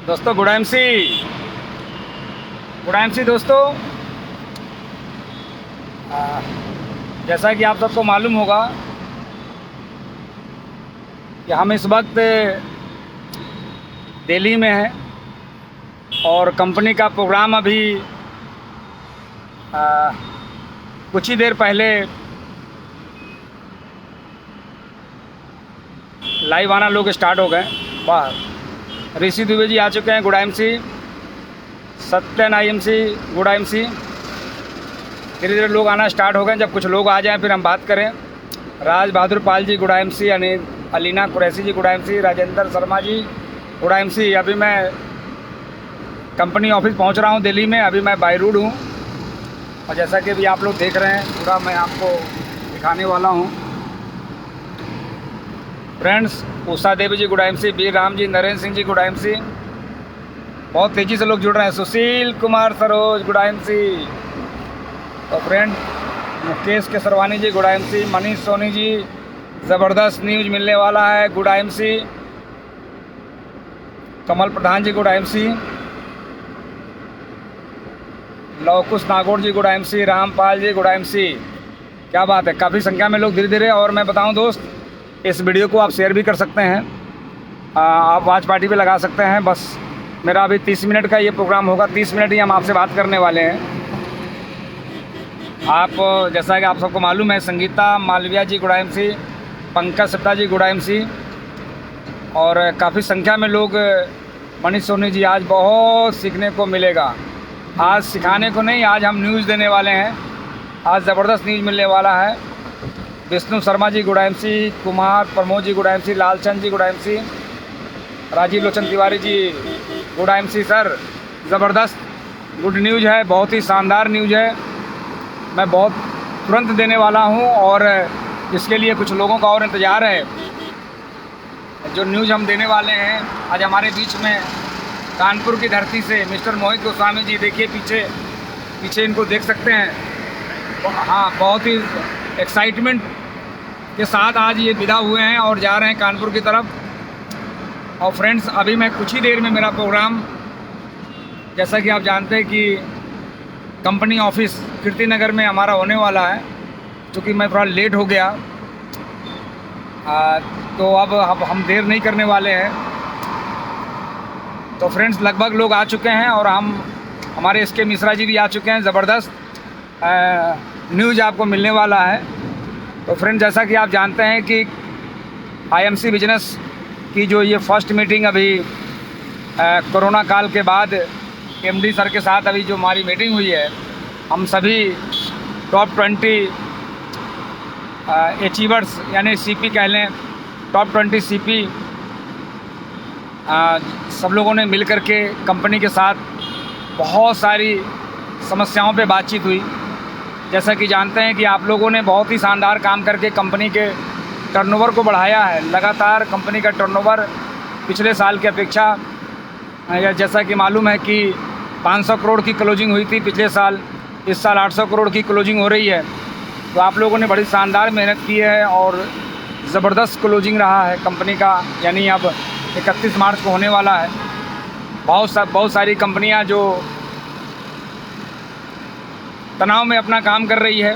दोस्तों good MC दोस्तों। जैसा कि आप सबको मालूम होगा कि हम इस वक्त दिल्ली में हैं और कंपनी का प्रोग्राम अभी कुछ ही देर पहले लाइव आना लोग स्टार्ट हो गए बाहर। ऋषि दुबे जी आ चुके हैं, good MC. Satyan IMC good MC. धीरे धीरे लोग आना स्टार्ट हो गए। जब कुछ लोग आ जाएं फिर हम बात करें। राज बहादुर पाल जी गुड एमसी, अलीना कुरैशी जी good MC, Rajendra Sharma ji good MC. अभी मैं कंपनी ऑफिस पहुंच रहा हूं दिल्ली में। अभी मैं बाई रोड हूँ और जैसा कि अभी आप लोग देख रहे हैं पूरा मैं आपको दिखाने वाला हूं। फ्रेंड्स, उषा देवी जी good MC, B Ram ji, Narendra Singh ji good MC. बहुत तेज़ी से लोग जुड़ रहे हैं। Sushil Kumar Saroj good MC. तो फ्रेंड मुकेश केसरवानी जी गुड एमसी, मनीष सोनी जी ज़बरदस्त न्यूज़ मिलने वाला है गुड एमसी। कमल प्रधान जी गुड एमसी, लवकुश नागौर जी good MC, Rampal ji good MC. क्या बात है, काफ़ी संख्या में लोग धीरे धीरे। और मैं बताऊं दोस्त, इस वीडियो को आप शेयर भी कर सकते हैं, आप वॉच पार्टी पे लगा सकते हैं। बस मेरा अभी 30 मिनट का ये प्रोग्राम होगा, 30 मिनट ही हम आपसे बात करने वाले हैं। आप जैसा कि आप सबको मालूम है, संगीता मालविया जी गुड एमसी, पंकज सत्ता जी गुड एमसी और काफ़ी संख्या में लोग। मनीष सोनी जी, आज बहुत सीखने को मिलेगा। आज सिखाने को नहीं, आज हम न्यूज़ देने वाले हैं। आज ज़बरदस्त न्यूज़ मिलने वाला है। Vishnu Sharma ji good MC, Kumar Pramod ji good MC, Lalchand जी good MC, Rajiv Lochan Tiwari ji good MC. Sir ज़बरदस्त गुड न्यूज़ है, बहुत ही शानदार न्यूज़ है। मैं बहुत तुरंत देने वाला हूं और इसके लिए कुछ लोगों का और इंतज़ार है। जो न्यूज़ हम देने वाले हैं आज हमारे बीच में कानपुर की धरती से मिस्टर मोहित गोस्वामी जी, देखिए पीछे इनको देख सकते हैं। हाँ, बहुत ही एक्साइटमेंट के साथ आज ये विदा हुए हैं और जा रहे हैं कानपुर की तरफ। और फ्रेंड्स, अभी मैं कुछ ही देर में मेरा प्रोग्राम, जैसा कि आप जानते हैं कि कंपनी ऑफिस कीर्ति नगर में हमारा होने वाला है। क्योंकि मैं थोड़ा लेट हो गया तो अब हम देर नहीं करने वाले हैं। तो फ्रेंड्स, लगभग लोग आ चुके हैं और हमारे SK मिश्रा जी भी आ चुके हैं। ज़बरदस्त न्यूज़ आपको मिलने वाला है। तो फ्रेंड, जैसा कि आप जानते हैं कि IMC बिजनेस की जो ये फर्स्ट मीटिंग अभी कोरोना काल के बाद MD सर के साथ अभी जो हमारी मीटिंग हुई है, हम सभी टॉप 20 अचीवर्स यानी CP कह लें, टॉप 20 CP सब लोगों ने मिल कर के कंपनी के साथ बहुत सारी समस्याओं पे बातचीत हुई। जैसा कि जानते हैं कि आप लोगों ने बहुत ही शानदार काम करके कंपनी के टर्नओवर को बढ़ाया है। लगातार कंपनी का टर्नओवर पिछले साल की अपेक्षा, जैसा कि मालूम है कि 500 करोड़ की क्लोजिंग हुई थी पिछले साल, इस साल 800 करोड़ की क्लोजिंग हो रही है। तो आप लोगों ने बड़ी शानदार मेहनत की है और ज़बरदस्त क्लोजिंग रहा है कंपनी का। यानी अब 31 मार्च को होने वाला है। बहुत सारी कंपनियां जो तनाव में अपना काम कर रही है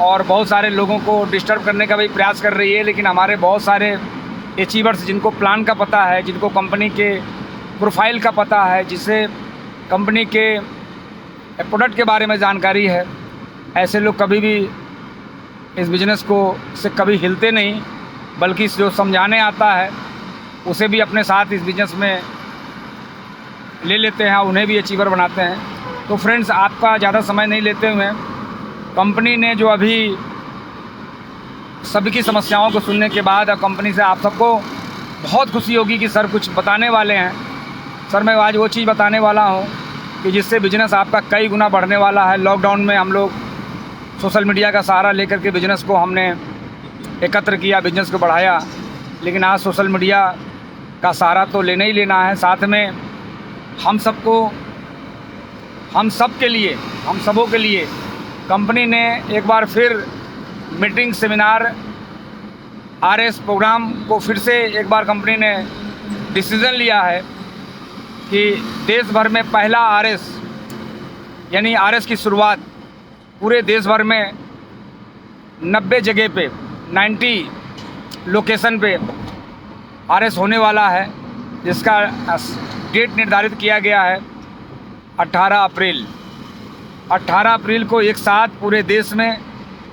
और बहुत सारे लोगों को डिस्टर्ब करने का भी प्रयास कर रही है, लेकिन हमारे बहुत सारे अचीवर्स, जिनको प्लान का पता है, जिनको कंपनी के प्रोफाइल का पता है, जिसे कंपनी के प्रोडक्ट के बारे में जानकारी है, ऐसे लोग कभी भी इस बिज़नेस को से कभी हिलते नहीं, बल्कि जो समझाने आता है उसे भी अपने साथ इस बिज़नेस में ले लेते हैं, उन्हें भी अचीवर बनाते हैं। तो फ्रेंड्स, आपका ज़्यादा समय नहीं लेते हुए कंपनी ने जो अभी सभी की समस्याओं को सुनने के बाद अब कंपनी से आप सबको बहुत खुशी होगी कि सर कुछ बताने वाले हैं। सर, मैं आज वो चीज़ बताने वाला हूँ कि जिससे बिज़नेस आपका कई गुना बढ़ने वाला है। लॉकडाउन में हम लोग सोशल मीडिया का सहारा लेकर के बिज़नेस को हमने एकत्र किया, बिज़नेस को बढ़ाया, लेकिन आज सोशल मीडिया का सहारा तो लेना ही लेना है। साथ में हम सबों के लिए कंपनी ने एक बार फिर मीटिंग, सेमिनार, RS प्रोग्राम को फिर से एक बार कंपनी ने डिसीज़न लिया है कि देश भर में पहला आरएस यानी आरएस की शुरुआत पूरे देश भर में 90 जगह पे 90 लोकेशन पे आरएस होने वाला है, जिसका डेट निर्धारित किया गया है 18 अप्रैल। 18 अप्रैल को एक साथ पूरे देश में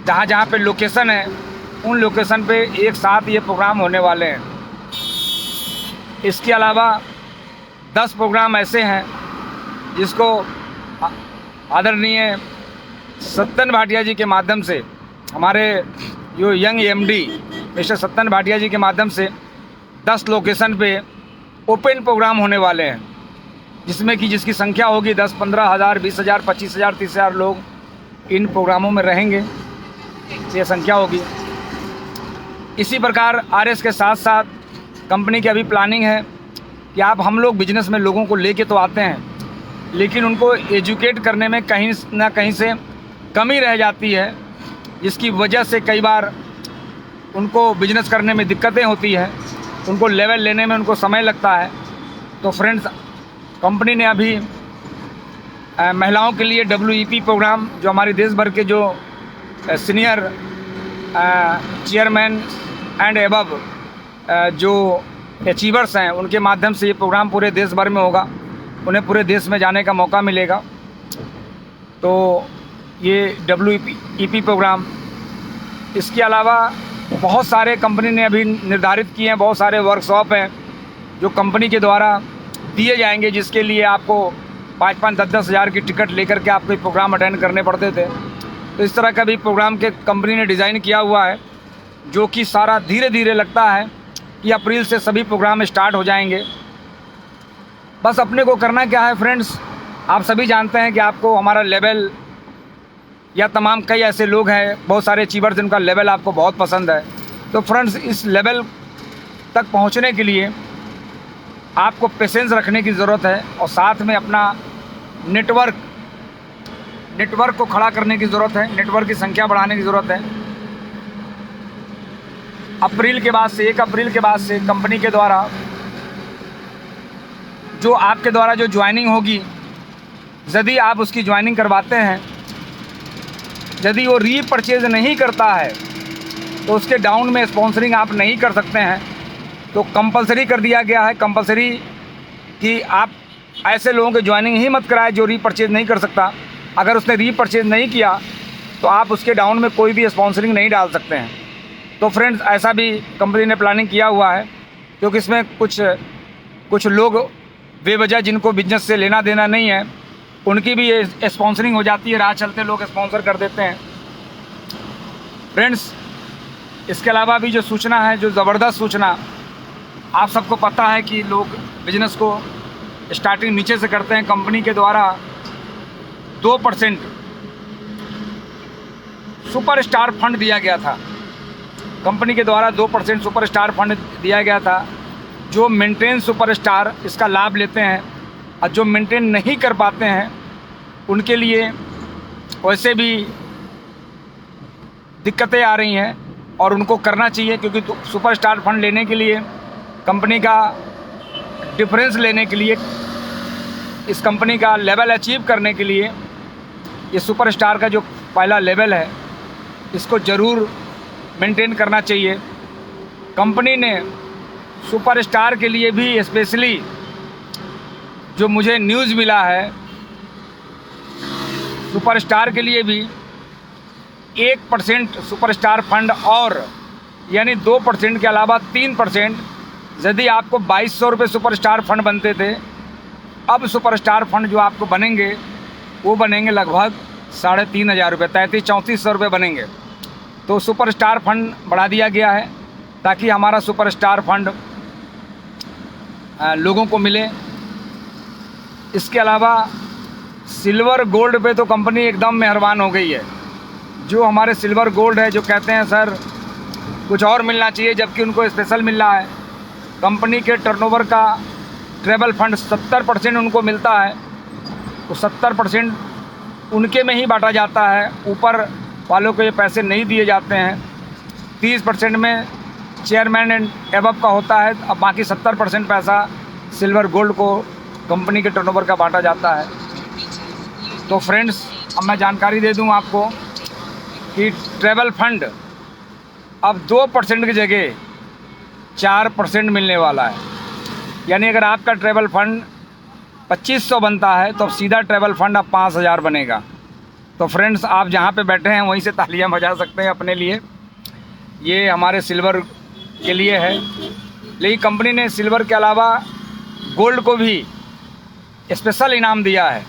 जहाँ जहाँ पे लोकेशन है उन लोकेशन पे एक साथ ये प्रोग्राम होने वाले हैं। इसके अलावा 10 प्रोग्राम ऐसे हैं जिसको आदरणीय सत्तन भाटिया जी के माध्यम से, हमारे जो यंग एमडी मिस्टर सत्तन भाटिया जी के माध्यम से 10 लोकेशन पे ओपन प्रोग्राम होने वाले हैं, जिसमें कि जिसकी संख्या होगी 10-15 हज़ार, 20 हज़ार, 25 हज़ार, 30 हज़ार लोग इन प्रोग्रामों में रहेंगे, ये संख्या होगी। इसी प्रकार आरएस के साथ साथ कंपनी की अभी प्लानिंग है कि हम लोग बिजनेस में लोगों को लेके तो आते हैं, लेकिन उनको एजुकेट करने में कहीं ना कहीं से कमी रह जाती है, जिसकी वजह से कई बार उनको बिजनेस करने में दिक्कतें होती हैं, उनको लेवल लेने में उनको समय लगता है। तो फ्रेंड्स, कंपनी ने अभी महिलाओं के लिए WEP प्रोग्राम, जो हमारी देश भर के जो सीनियर चेयरमैन एंड एबव जो अचीवर्स हैं, उनके माध्यम से ये प्रोग्राम पूरे देश भर में होगा, उन्हें पूरे देश में जाने का मौका मिलेगा। तो ये WEP प्रोग्राम, इसके अलावा बहुत सारे कंपनी ने अभी निर्धारित किए हैं, बहुत सारे वर्कशॉप हैं जो कंपनी के द्वारा दिए जाएंगे, जिसके लिए आपको 5-5, 10-10 हज़ार की टिकट लेकर के आपको प्रोग्राम अटेंड करने पड़ते थे। तो इस तरह का भी प्रोग्राम के कंपनी ने डिज़ाइन किया हुआ है, जो कि सारा धीरे धीरे लगता है कि अप्रैल से सभी प्रोग्राम स्टार्ट हो जाएंगे। बस अपने को करना क्या है फ्रेंड्स, आप सभी जानते हैं कि आपको हमारा लेवल या तमाम कई ऐसे लोग हैं, बहुत सारे अचीवर्स जिनका लेवल आपको बहुत पसंद है। तो फ्रेंड्स, इस लेवल तक पहुंचने के लिए आपको पेशेंस रखने की ज़रूरत है और साथ में अपना नेटवर्क को खड़ा करने की ज़रूरत है, नेटवर्क की संख्या बढ़ाने की ज़रूरत है। अप्रैल के बाद से 1 अप्रैल के बाद से कंपनी के द्वारा जो आपके द्वारा जो ज्वाइनिंग होगी, यदि आप उसकी ज्वाइनिंग करवाते हैं, यदि वो रीपरचेज नहीं करता है तो उसके डाउन में स्पॉन्सरिंग आप नहीं कर सकते हैं। तो कंपलसरी कर दिया गया है, कंपलसरी कि आप ऐसे लोगों के ज्वाइनिंग ही मत कराएं जो रीपरचेज नहीं कर सकता। अगर उसने रीपरचेज नहीं किया तो आप उसके डाउन में कोई भी स्पॉन्सरिंग नहीं डाल सकते हैं। तो फ्रेंड्स, ऐसा भी कंपनी ने प्लानिंग किया हुआ है, क्योंकि इसमें कुछ लोग बेवजह जिनको बिजनेस से लेना देना नहीं है, उनकी भी ये स्पॉन्सरिंग हो जाती है, राह चलते लोग स्पॉन्सर कर देते हैं। फ्रेंड्स, इसके अलावा भी जो सूचना है, जो ज़बरदस्त सूचना, आप सबको पता है कि लोग बिजनेस को स्टार्टिंग नीचे से करते हैं। कंपनी के द्वारा 2% सुपर स्टार फंड दिया गया था, कंपनी के द्वारा 2% सुपर स्टार फंड दिया गया था। जो मेंटेन सुपर स्टार इसका लाभ लेते हैं और जो मेंटेन नहीं कर पाते हैं उनके लिए वैसे भी दिक्कतें आ रही हैं और उनको करना चाहिए, क्योंकि सुपर स्टार फंड लेने के लिए, कंपनी का डिफरेंस लेने के लिए, इस कंपनी का लेवल अचीव करने के लिए, ये सुपर स्टार का जो पहला लेवल है इसको ज़रूर मेंटेन करना चाहिए। कंपनी ने सुपर स्टार के लिए भी स्पेशली, जो मुझे न्यूज़ मिला है, सुपर स्टार के लिए भी 1% सुपर स्टार फंड और यानी 2% के अलावा 3%, यदि आपको 2200 रुपये सुपर स्टार फंड बनते थे, अब सुपर स्टार फंड जो आपको बनेंगे वो बनेंगे लगभग 3500 रुपये, 3300-3400 रुपये बनेंगे। तो सुपर स्टार फंड बढ़ा दिया गया है ताकि हमारा सुपर स्टार फंड लोगों को मिले। इसके अलावा सिल्वर गोल्ड पे तो कंपनी एकदम मेहरबान हो गई है। जो हमारे सिल्वर गोल्ड है, जो कहते हैं सर कुछ और मिलना चाहिए, जबकि उनको स्पेशल मिल रहा है। कंपनी के टर्नओवर का ट्रेवल फंड 70% उनको मिलता है, तो 70% उनके में ही बांटा जाता है, ऊपर वालों को ये पैसे नहीं दिए जाते हैं। 30% में चेयरमैन एंड एबव का होता है, अब बाकी 70% पैसा सिल्वर गोल्ड को कंपनी के टर्नओवर का बांटा जाता है। तो फ्रेंड्स, अब मैं जानकारी दे दूं आपको कि ट्रैवल फंड अब 2% की जगह 4% मिलने वाला है। यानी अगर आपका ट्रैवल फंड 2500 बनता है तो अब सीधा ट्रैवल फंड अब 5000 बनेगा। तो फ्रेंड्स, आप जहाँ पे बैठे हैं वहीं से तालियां बजा सकते हैं अपने लिए। ये हमारे सिल्वर के लिए है, लेकिन कंपनी ने सिल्वर के अलावा गोल्ड को भी स्पेशल इनाम दिया है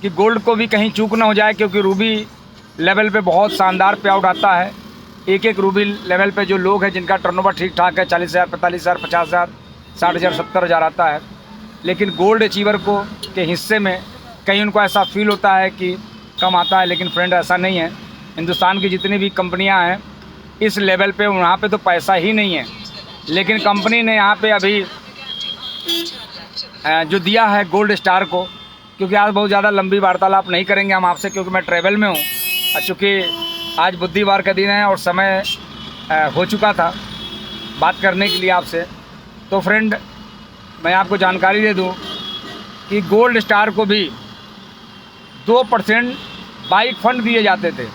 कि गोल्ड को भी कहीं चूक ना हो जाए, क्योंकि रूबी लेवल पे बहुत शानदार पे आउट आता है। एक रूबी लेवल पे जो लोग हैं जिनका टर्नओवर ठीक ठाक है, 40,000, 45,000, 50,000, 60,000, 70,000 आता है, लेकिन गोल्ड अचीवर को के हिस्से में कहीं उनको ऐसा फील होता है कि कम आता है। लेकिन फ्रेंड, ऐसा नहीं है। हिंदुस्तान की जितनी भी कंपनियां हैं इस लेवल पे, वहाँ पे तो पैसा ही नहीं है, लेकिन कंपनी ने यहाँ पे अभी जो दिया है गोल्ड स्टार को, क्योंकि आज बहुत ज़्यादा लंबी वार्तालाप नहीं करेंगे हम आपसे, क्योंकि मैं ट्रैवल में हूँ, चूँकि आज बुधवार का दिन है और समय हो चुका था बात करने के लिए आपसे। तो फ्रेंड, मैं आपको जानकारी दे दूं कि गोल्ड स्टार को भी 2% बाइक फंड दिए जाते थे।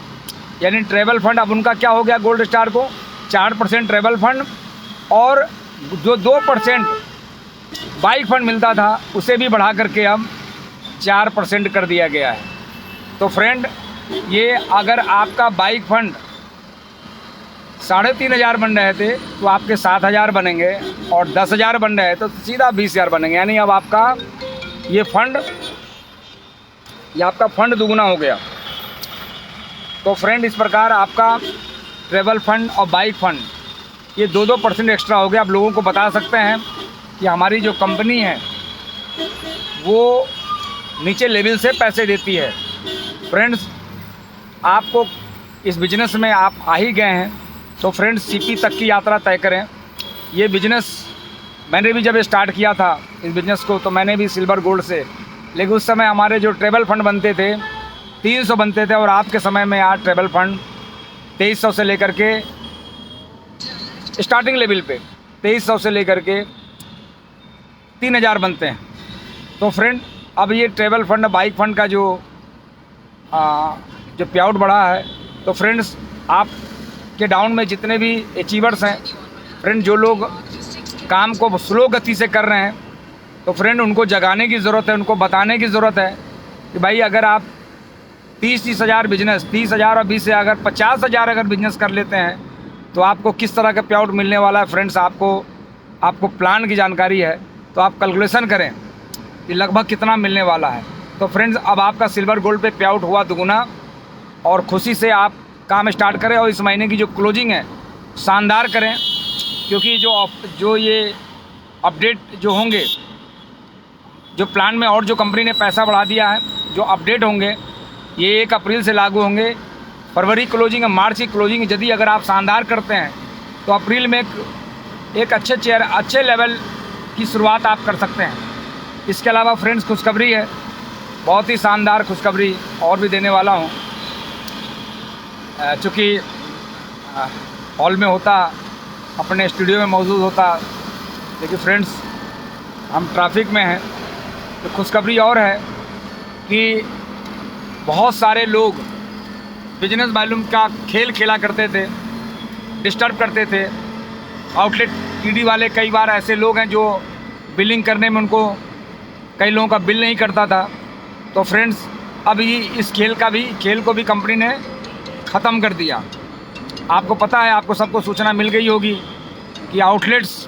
यानी ट्रैवल फंड अब उनका क्या हो गया, गोल्ड स्टार को 4% ट्रैवल फंड और जो 2% बाइक फंड मिलता था उसे भी बढ़ा करके अब 4% कर दिया गया है। तो फ्रेंड, ये अगर आपका बाइक फंड 3,500 बन रहे थे तो आपके 7,000 बनेंगे, और 10,000 बन रहे तो सीधा 20,000 बनेंगे। यानी अब आपका ये आपका फंड दुगुना हो गया। तो फ्रेंड, इस प्रकार आपका ट्रैवल फंड और बाइक फंड ये 2% एक्स्ट्रा हो गया। आप लोगों को बता सकते हैं कि हमारी जो कंपनी है वो नीचे लेवल से पैसे देती है। फ्रेंड्स, आपको इस बिज़नेस में आप आ ही गए हैं तो फ्रेंड्स, सीपी तक की यात्रा तय करें। ये बिज़नेस मैंने भी जब स्टार्ट किया था इस बिज़नेस को, तो मैंने भी सिल्वर गोल्ड से, लेकिन उस समय हमारे जो ट्रैवल फंड बनते थे 300 बनते थे, और आपके समय में आज ट्रैवल फंड 2300 से लेकर के स्टार्टिंग लेवल पे 2300 से लेकर के 3,000 बनते हैं। तो फ्रेंड, अब ये ट्रैवल फंड बाइक फंड का जो पे आउट बढ़ा है, तो फ्रेंड्स, आप के डाउन में जितने भी अचीवर्स हैं, फ्रेंड, जो लोग काम को स्लो गति से कर रहे हैं, तो फ्रेंड उनको जगाने की ज़रूरत है, उनको बताने की ज़रूरत है कि भाई अगर आप 30 हज़ार बिजनेस, 30,000 और 20 से अगर 50,000 अगर बिजनेस कर लेते हैं तो आपको किस तरह का पे आउट मिलने वाला है। फ्रेंड्स, आपको प्लान की जानकारी है तो आप कैलकुलेशन करें कि लगभग कितना मिलने वाला है। तो फ्रेंड्स, अब आपका सिल्वर गोल्ड पे आउट हुआ दुगुना, और खुशी से आप काम स्टार्ट करें और इस महीने की जो क्लोजिंग है शानदार करें, क्योंकि जो ये अपडेट जो होंगे, जो प्लान में और जो कंपनी ने पैसा बढ़ा दिया है, जो अपडेट होंगे ये 1 अप्रैल से लागू होंगे। फरवरी क्लोजिंग है, मार्च की क्लोजिंग यदि अगर आप शानदार करते हैं तो अप्रैल में एक अच्छे लेवल की शुरुआत आप कर सकते हैं। इसके अलावा फ्रेंड्स, खुशखबरी है, बहुत ही शानदार खुशखबरी और भी देने वाला हूँ। चूँकि हॉल में होता, अपने स्टूडियो में मौजूद होता, लेकिन फ्रेंड्स हम ट्रैफिक में हैं। तो खुशखबरी और है कि बहुत सारे लोग बिजनेस वॉल्यूम का खेल खेला करते थे, डिस्टर्ब करते थे। आउटलेट टीडी वाले कई बार ऐसे लोग हैं जो बिलिंग करने में उनको कई लोगों का बिल नहीं करता था। तो फ्रेंड्स, अभी इस खेल को भी कंपनी ने ख़त्म कर दिया। आपको पता है, आपको सबको सूचना मिल गई होगी कि आउटलेट्स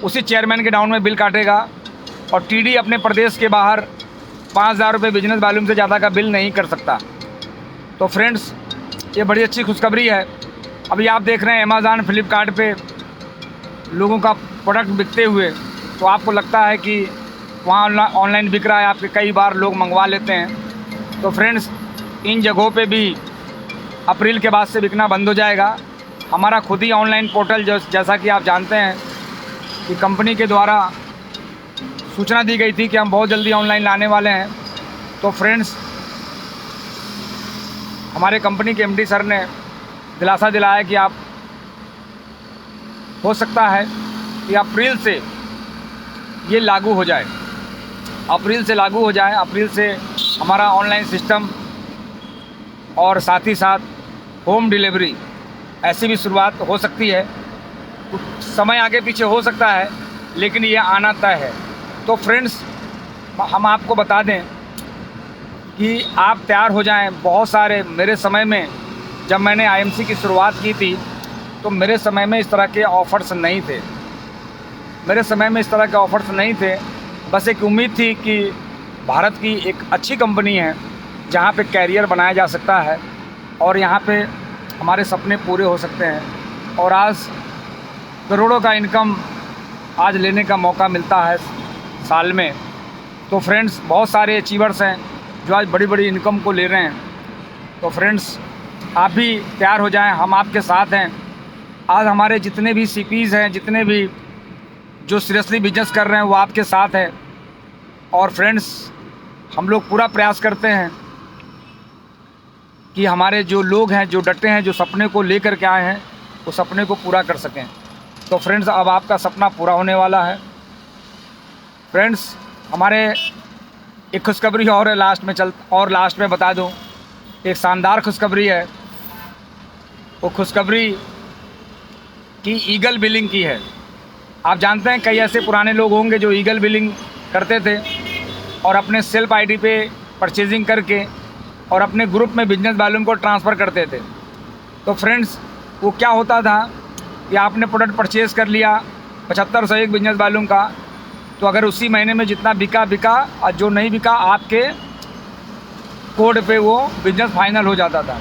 उसी चेयरमैन के डाउन में बिल काटेगा और टीडी अपने प्रदेश के बाहर 5,000 रुपये बिजनेस वॉल्यूम से ज़्यादा का बिल नहीं कर सकता। तो फ्रेंड्स, ये बड़ी अच्छी खुशखबरी है। अभी आप देख रहे हैं अमेज़ॉन, फ्लिपकार्ट पे लोगों का प्रोडक्ट बिकते हुए, तो आपको लगता है कि वहाँ ऑनलाइन बिक रहा है, आपके कई बार लोग मंगवा लेते हैं। तो फ्रेंड्स, इन जगहों पे भी अप्रैल के बाद से बिकना बंद हो जाएगा। हमारा खुद ही ऑनलाइन पोर्टल जैसा कि आप जानते हैं कि कंपनी के द्वारा सूचना दी गई थी कि हम बहुत जल्दी ऑनलाइन लाने वाले हैं। तो फ्रेंड्स, हमारे कंपनी के एमडी सर ने दिलासा दिलाया कि आप हो सकता है कि अप्रैल से ये लागू हो जाए। अप्रैल से लागू हो जाए। अप्रैल से हमारा ऑनलाइन सिस्टम और साथ ही साथ होम डिलीवरी ऐसी भी शुरुआत हो सकती है। कुछ समय आगे पीछे हो सकता है, लेकिन ये आना तय है। तो फ्रेंड्स, हम आपको बता दें कि आप तैयार हो जाएं। बहुत सारे मेरे समय में जब मैंने आईएमसी की शुरुआत की थी, तो मेरे समय में इस तरह के ऑफ़र्स नहीं थे। बस एक उम्मीद थी कि भारत की एक अच्छी कंपनी है जहाँ पे कैरियर बनाया जा सकता है और यहाँ पे हमारे सपने पूरे हो सकते हैं। और आज करोड़ों का इनकम आज लेने का मौका मिलता है साल में। तो फ्रेंड्स, बहुत सारे अचीवर्स हैं जो आज बड़ी बड़ी इनकम को ले रहे हैं। तो फ्रेंड्स, आप भी तैयार हो जाएं, हम आपके साथ हैं। आज हमारे जितने भी सीपीज़ हैं, जितने भी जो सीरियसली बिजनेस कर रहे हैं, वो आपके साथ हैं। और फ्रेंड्स, हम लोग पूरा प्रयास करते हैं कि हमारे जो लोग हैं, जो डटे हैं, जो सपने को लेकर के आए हैं, वो सपने को पूरा कर सकें। तो फ्रेंड्स, अब आपका सपना पूरा होने वाला है। फ्रेंड्स, हमारे एक खुशखबरी और है, लास्ट में बता दूं, एक शानदार खुशखबरी है। वो खुशखबरी की ईगल बिलिंग की है। आप जानते हैं कई ऐसे पुराने लोग होंगे जो ईगल बिलिंग करते थे और अपने सेल्फ आईडी पे परचेजिंग करके और अपने ग्रुप में बिजनेस वॉल्यूम को ट्रांसफ़र करते थे। तो फ्रेंड्स, वो क्या होता था कि आपने प्रोडक्ट परचेज़ कर लिया 7500 एक बिजनेस वॉल्यूम का, तो अगर उसी महीने में जितना बिका और जो नहीं बिका, आपके कोड पे वो बिजनेस फाइनल हो जाता था।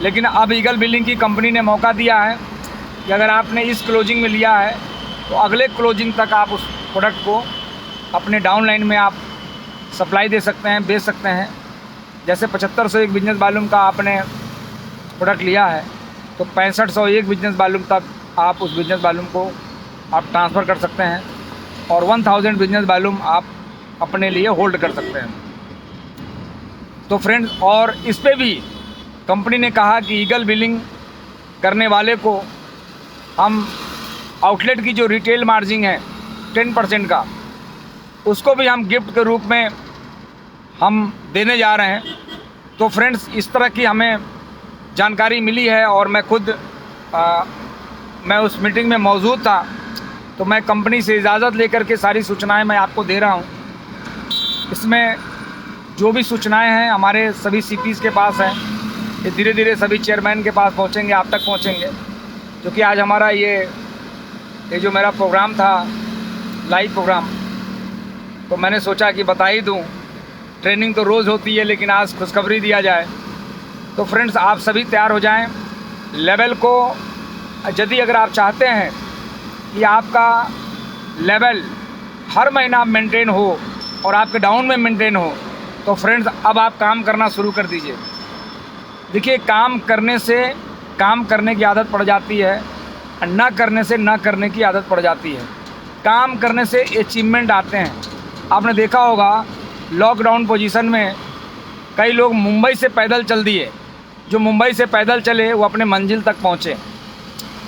लेकिन अब ईगल बिलिंग की कंपनी ने मौका दिया है कि अगर आपने इस क्लोजिंग में लिया है तो अगले क्लोजिंग तक आप उस प्रोडक्ट को अपने डाउनलाइन में आप सप्लाई दे सकते हैं, बेच सकते हैं। जैसे 7500 एक बिजनेस वॉल्यूम का आपने प्रोडक्ट लिया है, तो 6500 एक बिजनेस वॉल्यूम तक आप उस बिजनेस वॉल्यूम को आप ट्रांसफ़र कर सकते हैं और 1000 बिजनेस वॉल्यूम आप अपने लिए होल्ड कर सकते हैं। तो फ्रेंड्स, और इस पे भी कंपनी ने कहा कि ईगल बिलिंग करने वाले को हम आउटलेट की जो रिटेल मार्जिन है 10% का, उसको भी हम गिफ्ट के रूप में हम देने जा रहे हैं। तो फ्रेंड्स, इस तरह की हमें जानकारी मिली है और मैं खुद मैं उस मीटिंग में मौजूद था। तो मैं कंपनी से इजाज़त लेकर के सारी सूचनाएं मैं आपको दे रहा हूं। इसमें जो भी सूचनाएं हैं हमारे सभी सीपीज़ के पास हैं, ये धीरे धीरे सभी चेयरमैन के पास पहुंचेंगे, आप तक पहुंचेंगे। क्योंकि आज हमारा ये जो मेरा प्रोग्राम था, लाइव प्रोग्राम, तो मैंने सोचा कि बता ही दूँ। ट्रेनिंग तो रोज़ होती है, लेकिन आज खुशखबरी दिया जाए। तो फ्रेंड्स, आप सभी तैयार हो जाएं। लेवल को यदि अगर आप चाहते हैं कि आपका लेवल हर महीना मेंटेन हो और आपके डाउन में मेंटेन हो, तो फ्रेंड्स, अब आप काम करना शुरू कर दीजिए। देखिए, काम करने की आदत पड़ जाती है, ना करने से ना करने की आदत पड़ जाती है। काम करने से अचीवमेंट आते हैं। आपने देखा होगा लॉकडाउन पोजीशन में कई लोग मुंबई से पैदल चल दिए, जो मुंबई से पैदल चले वो अपने मंजिल तक पहुँचे।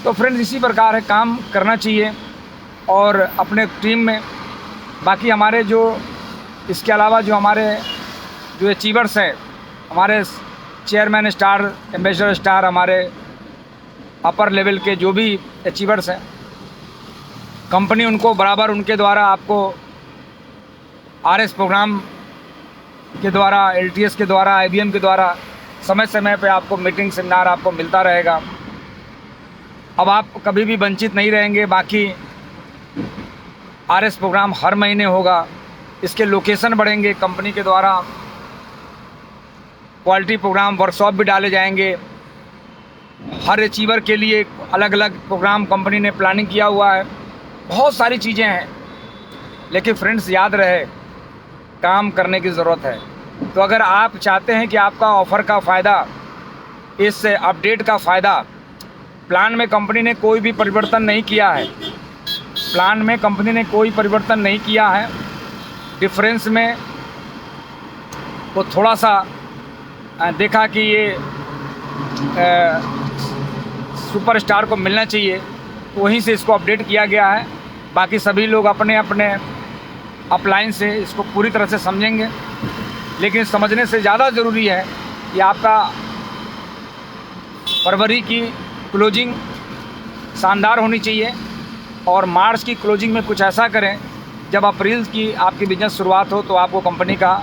तो फ्रेंड्स, इसी प्रकार है, काम करना चाहिए और अपने टीम में बाकी हमारे जो इसके अलावा जो हमारे जो अचीवर्स हैं, हमारे चेयरमैन स्टार, एम्बेसडर स्टार, हमारे अपर लेवल के जो भी अचीवर्स हैं, कंपनी उनको बराबर उनके द्वारा आपको आरएस प्रोग्राम के द्वारा, एलटीएस के द्वारा, आईबीएम के द्वारा समय समय पे आपको मीटिंग सेमिनार आपको मिलता रहेगा। अब आप कभी भी वंचित नहीं रहेंगे। बाकी आरएस प्रोग्राम हर महीने होगा, इसके लोकेशन बढ़ेंगे, कंपनी के द्वारा क्वालिटी प्रोग्राम, वर्कशॉप भी डाले जाएंगे। हर अचीवर के लिए अलग अलग प्रोग्राम कंपनी ने प्लानिंग किया हुआ है। बहुत सारी चीज़ें हैं, लेकिन फ्रेंड्स, याद रहे, काम करने की ज़रूरत है। तो अगर आप चाहते हैं कि आपका ऑफ़र का फ़ायदा, इस अपडेट का फ़ायदा, प्लान में कंपनी ने कोई भी परिवर्तन नहीं किया है। डिफरेंस में वो थोड़ा सा देखा कि ये सुपरस्टार को मिलना चाहिए, तो वहीं से इसको अपडेट किया गया है। बाकी सभी लोग अपने अपने अपलाइन से इसको पूरी तरह से समझेंगे, लेकिन समझने से ज़्यादा ज़रूरी है कि आपका फरवरी की क्लोजिंग शानदार होनी चाहिए और मार्च की क्लोजिंग में कुछ ऐसा करें जब अप्रैल की आपकी बिजनेस शुरुआत हो तो आपको कंपनी का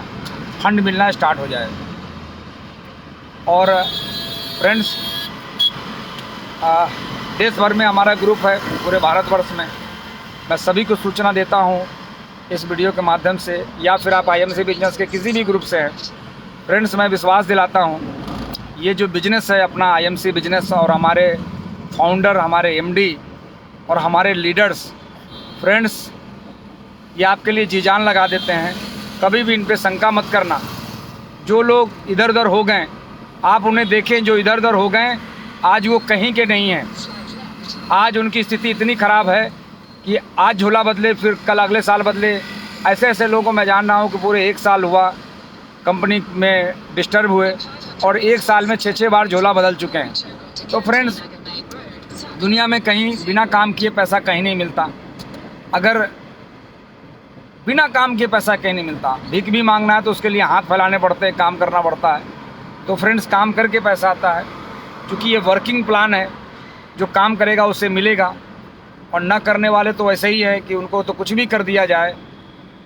फंड मिलना स्टार्ट हो जाए। और फ्रेंड्स, देश भर में हमारा ग्रुप है, पूरे भारतवर्ष में। मैं सभी को सूचना देता हूँ इस वीडियो के माध्यम से, या फिर आप आईएमसी बिजनेस के किसी भी ग्रुप से हैं। फ्रेंड्स, मैं विश्वास दिलाता हूँ ये जो बिजनेस है अपना आईएमसी बिजनेस, और हमारे फाउंडर, हमारे एमडी और हमारे लीडर्स, फ्रेंड्स, ये आपके लिए जी जान लगा देते हैं। कभी भी इन पे शंका मत करना। जो लोग इधर उधर हो गए, आप उन्हें देखें, जो इधर उधर हो गए आज वो कहीं के नहीं हैं। आज उनकी स्थिति इतनी ख़राब है कि आज झोला बदले, फिर कल अगले साल बदले। ऐसे ऐसे लोगों को मैं जान रहा हूँ कि पूरे 1 साल हुआ कंपनी में डिस्टर्ब हुए और 1 साल में 6-6 बार झोला बदल चुके हैं। तो फ्रेंड्स, दुनिया में कहीं बिना काम किए पैसा कहीं नहीं मिलता। अगर बिना काम किए पैसा कहीं नहीं मिलता, भीख भी मांगना है तो उसके लिए हाथ फैलाने पड़ते हैं, काम करना पड़ता है। तो फ्रेंड्स, काम करके पैसा आता है, क्योंकि ये वर्किंग प्लान है। जो काम करेगा उससे मिलेगा, और न करने वाले तो वैसे ही है कि उनको तो कुछ भी कर दिया जाए।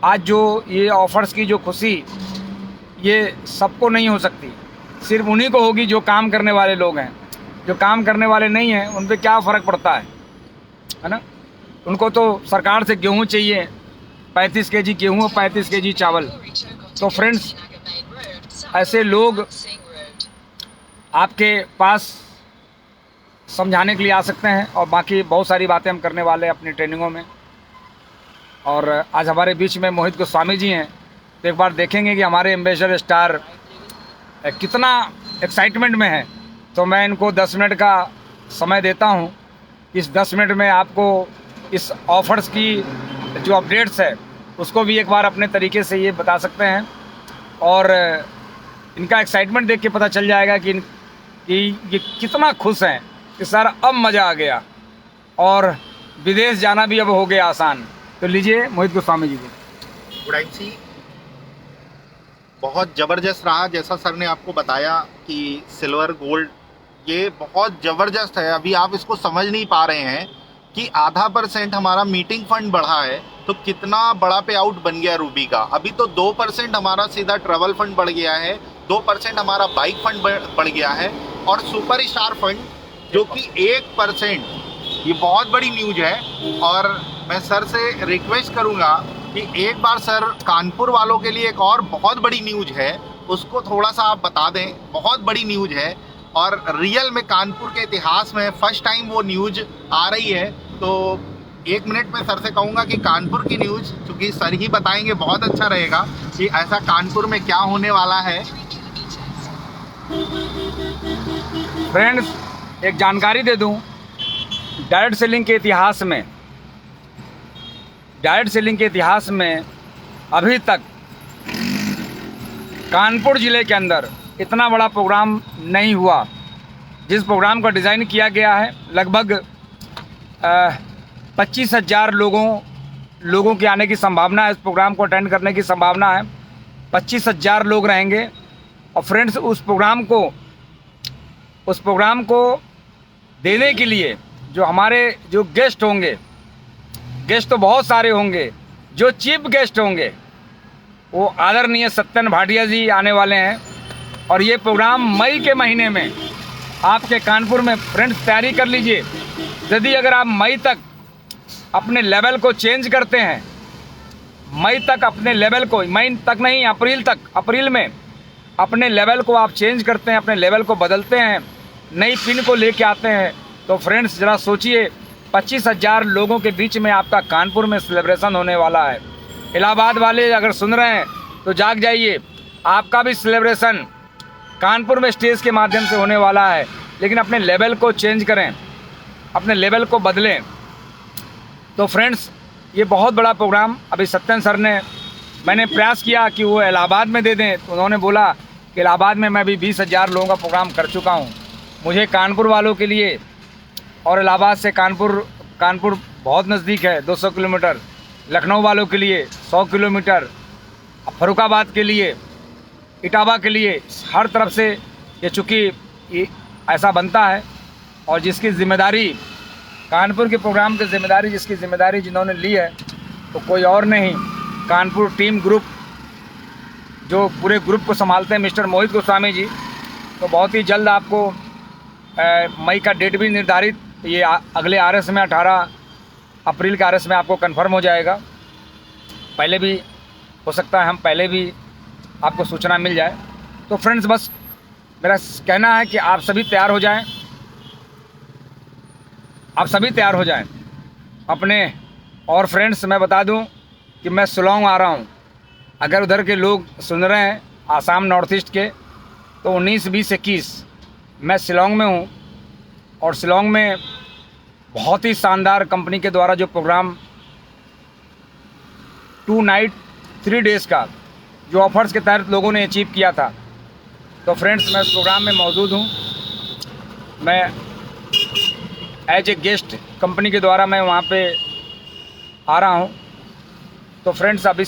आज जो ये ऑफ़र्स की जो खुशी, ये सबको नहीं हो सकती, सिर्फ उन्हीं को होगी जो काम करने वाले लोग हैं। जो काम करने वाले नहीं हैं उन पे क्या फ़र्क पड़ता है ना। उनको तो सरकार से गेहूँ चाहिए, 35 केजी गेहूँ और 35 केजी चावल। तो फ्रेंड्स, ऐसे लोग आपके पास समझाने के लिए आ सकते हैं, और बाकी बहुत सारी बातें हम करने वाले हैं अपनी ट्रेनिंगों में। और आज हमारे बीच में मोहित गोस्वामी जी हैं, तो एक बार देखेंगे कि हमारे एम्बेसडर स्टार कितना एक्साइटमेंट में है। तो मैं इनको 10 मिनट का समय देता हूं। इस 10 मिनट में आपको इस ऑफ़र्स की जो अपडेट्स है उसको भी एक बार अपने तरीके से ये बता सकते हैं, और इनका एक्साइटमेंट देख के पता चल जाएगा कि ये कितना खुश हैं कि सर अब मज़ा आ गया और विदेश जाना भी अब हो गया आसान। तो लीजिए मोहित गोस्वामी जी को। गुडाइम सी, बहुत ज़बरदस्त रहा। जैसा सर ने आपको बताया कि सिल्वर गोल्ड ये बहुत ज़बरदस्त है। अभी आप इसको समझ नहीं पा रहे हैं कि आधा % हमारा मीटिंग फंड बढ़ा है तो कितना बड़ा पे आउट बन गया रूबी का। अभी तो 2% हमारा सीधा ट्रैवल फंड बढ़ गया है, 2% हमारा बाइक फंड बढ़ गया है, और सुपर स्टार फंड जो कि 1%। ये बहुत बड़ी न्यूज़ है। और मैं सर से रिक्वेस्ट करूँगा कि एक बार सर, कानपुर वालों के लिए एक और बहुत बड़ी न्यूज़ है, उसको थोड़ा सा आप बता दें। बहुत बड़ी न्यूज़ है और रियल में कानपुर के इतिहास में फर्स्ट टाइम वो न्यूज़ आ रही है। तो 1 मिनट में सर से कहूँगा कि कानपुर की न्यूज़, क्योंकि सर ही बताएंगे, बहुत अच्छा रहेगा कि ऐसा कानपुर में क्या होने वाला है। फ्रेंड्स, एक जानकारी दे दूं, डायरेक्ट सेलिंग के इतिहास में अभी तक कानपुर ज़िले के अंदर इतना बड़ा प्रोग्राम नहीं हुआ। जिस प्रोग्राम का डिज़ाइन किया गया है, लगभग 25,000 लोगों के आने की संभावना है। इस प्रोग्राम को अटेंड करने की संभावना है। 25,000 लोग रहेंगे। और फ्रेंड्स, उस प्रोग्राम को देने के लिए जो हमारे जो गेस्ट होंगे, गेस्ट तो बहुत सारे होंगे, जो चीफ गेस्ट होंगे वो आदरणीय सत्यन भाटिया जी आने वाले हैं। और ये प्रोग्राम मई के महीने में आपके कानपुर में। फ्रेंड्स, तैयारी कर लीजिए। यदि अगर आप मई तक अपने लेवल को चेंज करते हैं, मई तक अपने लेवल को, मई तक नहीं, अप्रैल तक, अप्रैल में अपने लेवल को आप चेंज करते हैं, अपने लेवल को बदलते हैं, नई पिन को लेके आते हैं, तो फ्रेंड्स ज़रा सोचिए, 25,000 लोगों के बीच में आपका कानपुर में सेलिब्रेशन होने वाला है। इलाहाबाद वाले अगर सुन रहे हैं तो जाग जाइए, आपका भी सेलिब्रेशन कानपुर में स्टेज के माध्यम से होने वाला है। लेकिन अपने लेवल को चेंज करें, अपने लेवल को बदलें। तो फ्रेंड्स, ये बहुत बड़ा प्रोग्राम अभी सत्यन सर ने, मैंने प्रयास किया कि वो इलाहाबाद में दे दें, तो उन्होंने बोला कि इलाहाबाद में मैं भी 20,000 लोगों का प्रोग्राम कर चुका हूँ। मुझे कानपुर वालों के लिए, और इलाहाबाद से कानपुर बहुत नज़दीक है, 200 किलोमीटर, लखनऊ वालों के लिए 100 किलोमीटर, फर्रुखाबाद के लिए, इटावा के लिए, हर तरफ से ये चूँकि ऐसा बनता है। और जिसकी ज़िम्मेदारी कानपुर के प्रोग्राम की ज़िम्मेदारी जिन्होंने ली है तो कोई और नहीं, कानपुर टीम ग्रुप, जो पूरे ग्रुप को संभालते हैं मिस्टर मोहित गोस्वामी जी। तो बहुत ही जल्द आपको मई का डेट भी निर्धारित, ये अगले आरएस में 18 अप्रैल के आरएस में आपको कंफर्म हो जाएगा। पहले भी हो सकता है, हम पहले भी आपको सूचना मिल जाए। तो फ्रेंड्स, बस मेरा कहना है कि आप सभी तैयार हो जाएं, अपने। और फ्रेंड्स, मैं बता दूं कि मैं शिलांग आ रहा हूं। अगर उधर के लोग सुन रहे हैं, आसाम नॉर्थ ईस्ट के, तो 19, 20, 21 मैं शिलांग में हूं। और शिलांग में बहुत ही शानदार कंपनी के द्वारा जो प्रोग्राम 2 नाइट 3 डेज़ का जो ऑफर्स के तहत लोगों ने अचीव किया था, तो फ्रेंड्स मैं उस प्रोग्राम में मौजूद हूँ। मैं एज ए गेस्ट कंपनी के द्वारा मैं वहाँ पे आ रहा हूँ। तो फ्रेंड्स, अब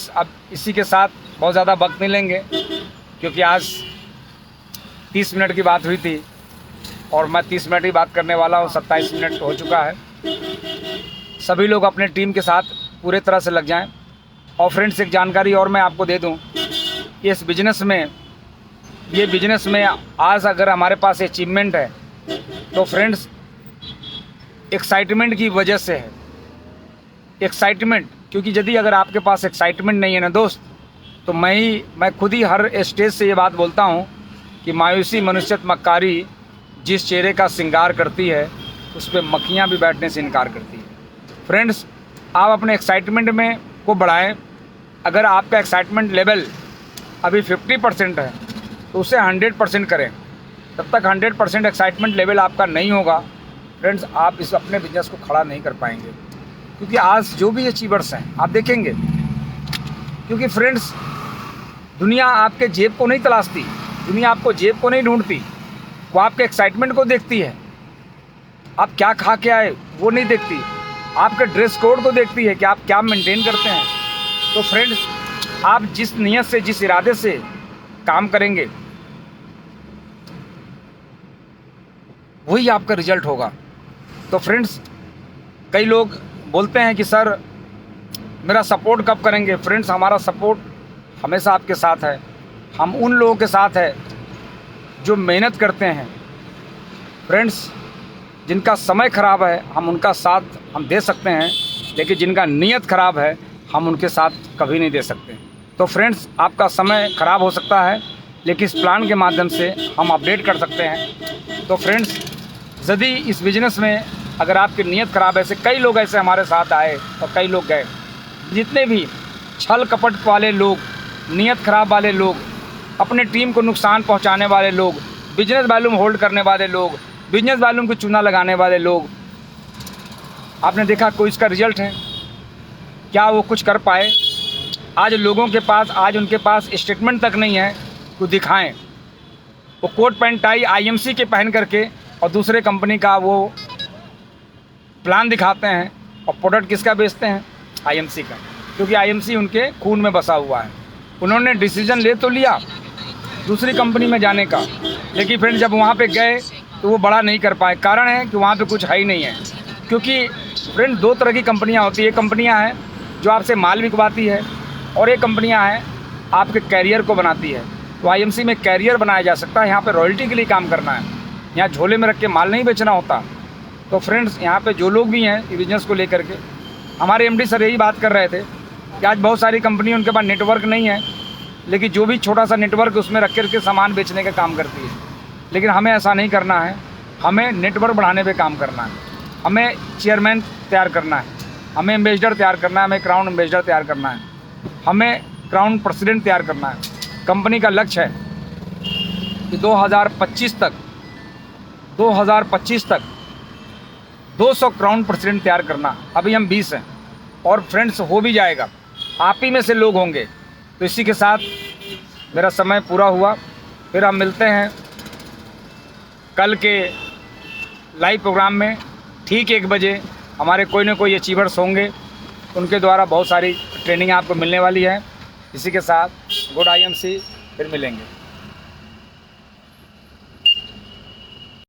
इसी के साथ बहुत ज़्यादा वक्त नहीं लेंगे, क्योंकि आज 30 मिनट की बात हुई थी और मैं 30 मिनट ही बात करने वाला हूँ। 27 मिनट हो चुका है। सभी लोग अपने टीम के साथ पूरे तरह से लग जाएं। और फ्रेंड्स, एक जानकारी और मैं आपको दे दूं, इस बिज़नेस में आज अगर हमारे पास अचीवमेंट है तो फ्रेंड्स एक्साइटमेंट की वजह से है। एक्साइटमेंट, क्योंकि यदि अगर आपके पास एक्साइटमेंट नहीं है ना दोस्त, तो मैं खुद ही हर स्टेज से ये बात बोलता हूँ कि मायूसी मनुष्यत मक्कारी, जिस चेहरे का श्रृंगार करती है उस पर मक्खियाँ भी बैठने से इनकार करती है। फ्रेंड्स, आप अपने एक्साइटमेंट में को बढ़ाएं। अगर आपका एक्साइटमेंट लेवल अभी 50% है तो उसे 100% करें। तब तक 100% एक्साइटमेंट लेवल आपका नहीं होगा फ्रेंड्स, आप इस अपने बिजनेस को खड़ा नहीं कर पाएंगे। क्योंकि आज जो भी अचीवर्स हैं आप देखेंगे, क्योंकि फ्रेंड्स दुनिया आपके जेब को नहीं तलाशती, दुनिया आपको जेब को नहीं ढूंढती, वो आपके एक्साइटमेंट को देखती है। आप क्या खा के आए वो नहीं देखती, आपके ड्रेस कोड को देखती है कि आप क्या मेंटेन करते हैं। तो फ्रेंड्स, आप जिस नियत से, जिस इरादे से काम करेंगे वही आपका रिजल्ट होगा। तो फ्रेंड्स, कई लोग बोलते हैं कि सर मेरा सपोर्ट कब करेंगे। फ्रेंड्स, हमारा सपोर्ट हमेशा आपके साथ है। हम उन लोगों के साथ है जो मेहनत करते हैं। फ्रेंड्स, जिनका समय ख़राब है हम उनका साथ हम दे सकते हैं, लेकिन जिनका नीयत ख़राब है हम उनके साथ कभी नहीं दे सकते। तो फ्रेंड्स, आपका समय ख़राब हो सकता है, लेकिन इस प्लान के माध्यम से हम अपडेट कर सकते हैं। तो फ्रेंड्स, यदि इस बिज़नेस में अगर आपकी नीयत ख़राब है, ऐसे कई लोग ऐसे हमारे साथ आए और कई लोग गए। जितने भी छल कपट वाले लोग, नीयत ख़राब वाले लोग, अपने टीम को नुकसान पहुंचाने वाले लोग, बिजनेस वॉल्यूम होल्ड करने वाले लोग, बिजनेस वॉल्यूम को चूना लगाने वाले लोग, आपने देखा कोई इसका रिजल्ट है क्या? वो कुछ कर पाए? आज लोगों के पास, आज उनके पास स्टेटमेंट तक नहीं है तो दिखाएं। वो कोट पैंट टाई आईएमसी के पहन करके और दूसरे कंपनी का वो प्लान दिखाते हैं, और प्रोडक्ट किसका बेचते हैं? आईएमसी का, क्योंकि आईएमसी उनके खून में बसा हुआ है। उन्होंने डिसीजन ले तो लिया दूसरी कंपनी में जाने का, लेकिन फिर जब वहाँ पे गए तो वो बड़ा नहीं कर पाए। कारण है कि वहाँ पे कुछ है ही नहीं है। क्योंकि फ्रेंड, 2 तरह की कंपनियाँ होती है। एक कंपनियाँ हैं जो आपसे माल बिकवाती है, और एक कंपनियाँ हैं आपके कैरियर को बनाती है। तो आईएमसी में कैरियर बनाया जा सकता है। यहाँ पे रॉयल्टी के लिए काम करना है, यहाँ झोले में रख के माल नहीं बेचना होता। तो फ्रेंड्स, यहाँ पे जो लोग भी हैं बिजनेस को लेकर के, हमारे एमडी सर यही बात कर रहे थे कि आज बहुत सारी कंपनी उनके पास नेटवर्क नहीं है, लेकिन जो भी छोटा सा नेटवर्क उसमें रख कर के सामान बेचने का काम करती है। लेकिन हमें ऐसा नहीं करना है, हमें नेटवर्क बढ़ाने पे काम करना है, हमें चेयरमैन तैयार करना है, हमें एम्बेसडर तैयार करना है, हमें क्राउन एम्बेसडर तैयार करना है, हमें क्राउन प्रेसिडेंट तैयार करना है। कंपनी का लक्ष्य है कि 2025 तक 200 क्राउन प्रेसिडेंट तैयार करना। अभी हम 20 हैं और फ्रेंड्स हो भी जाएगा, आप ही में से लोग होंगे। तो इसी के साथ मेरा समय पूरा हुआ। फिर हम मिलते हैं कल के लाइव प्रोग्राम में ठीक 1 बजे। हमारे कोई ना कोई अचीवर्स होंगे उनके द्वारा बहुत सारी ट्रेनिंग आपको मिलने वाली है। इसी के साथ गुड IMC फिर मिलेंगे।